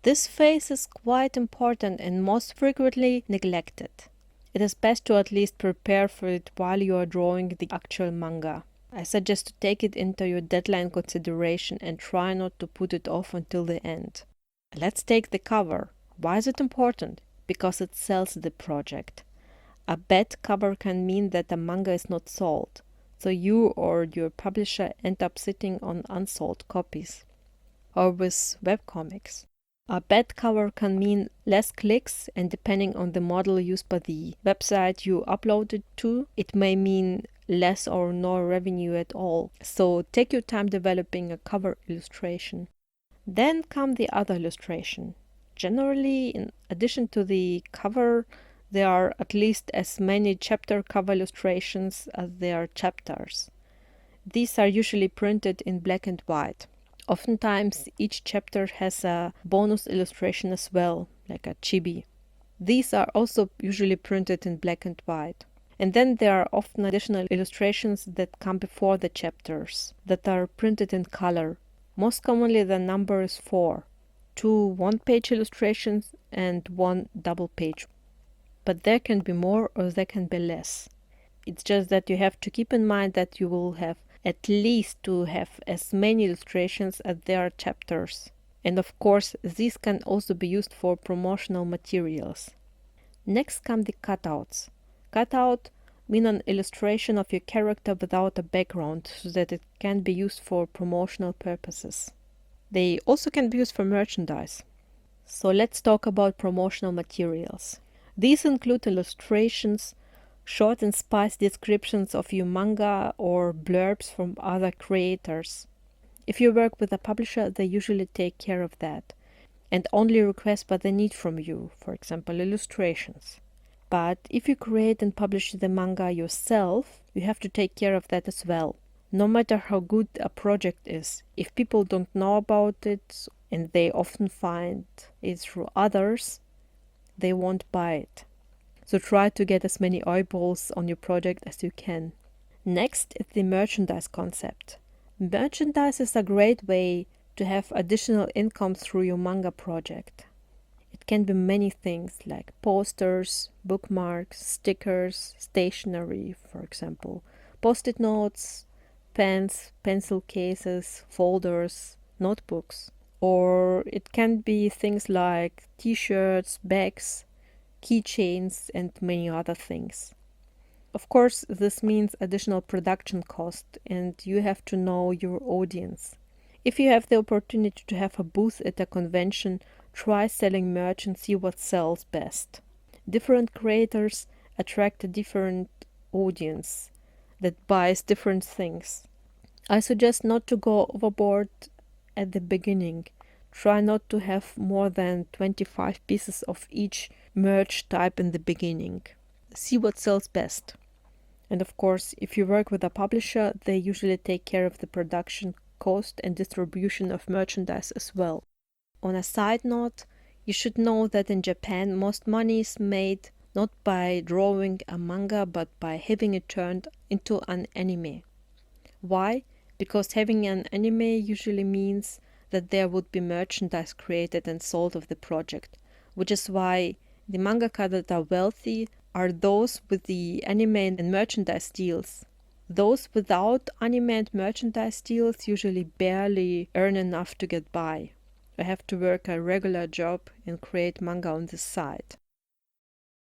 This phase is quite important and most frequently neglected. It is best to at least prepare for it while you are drawing the actual manga. I suggest to take it into your deadline consideration and try not to put it off until the end. Let's take the cover. Why is it important? Because it sells the project. A bad cover can mean that the manga is not sold, so you or your publisher end up sitting on unsold copies. Or with webcomics. A bad cover can mean less clicks, and depending on the model used by the website you uploaded to, it may mean less or no revenue at all. So take your time developing a cover illustration. Then come the other illustration. Generally, in addition to the cover, there are at least as many chapter cover illustrations as there are chapters. These are usually printed in black and white. Oftentimes, each chapter has a bonus illustration as well, like a chibi. These are also usually printed in black and white. And then there are often additional illustrations that come before the chapters, that are printed in color. Most commonly the number is 4. 2 one-page illustrations and 1 double-page. But there can be more or there can be less. It's just that you have to keep in mind that you will have at least to have as many illustrations as there are chapters. And of course, these can also be used for promotional materials. Next come the cutouts. Cutout mean an illustration of your character without a background so that it can be used for promotional purposes. They also can be used for merchandise. So let's talk about promotional materials. These include illustrations, short and spicy descriptions of your manga, or blurbs from other creators. If you work with a publisher, they usually take care of that and only request what they need from you, for example, illustrations. But if you create and publish the manga yourself, you have to take care of that as well. No matter how good a project is, if people don't know about it, and they often find it through others, they won't buy it. So try to get as many eyeballs on your project as you can. Next is the merchandise concept. Merchandise is a great way to have additional income through your manga project. It can be many things like posters, bookmarks, stickers, stationery, for example, post-it notes, pens, pencil cases, folders, notebooks. Or it can be things like t-shirts, bags, keychains, and many other things. Of course, this means additional production cost, and you have to know your audience. If you have the opportunity to have a booth at a convention, try selling merch and see what sells best. Different creators attract a different audience that buys different things. I suggest not to go overboard at the beginning. Try not to have more than 25 pieces of each merch type in the beginning. See what sells best. And of course, if you work with a publisher, they usually take care of the production cost and distribution of merchandise as well. On a side note, you should know that in Japan, most money is made not by drawing a manga, but by having it turned into an anime. Why? Because having an anime usually means that there would be merchandise created and sold of the project, which is why the mangaka that are wealthy are those with the anime and merchandise deals. Those without anime and merchandise deals usually barely earn enough to get by. I have to work a regular job and create manga on the side.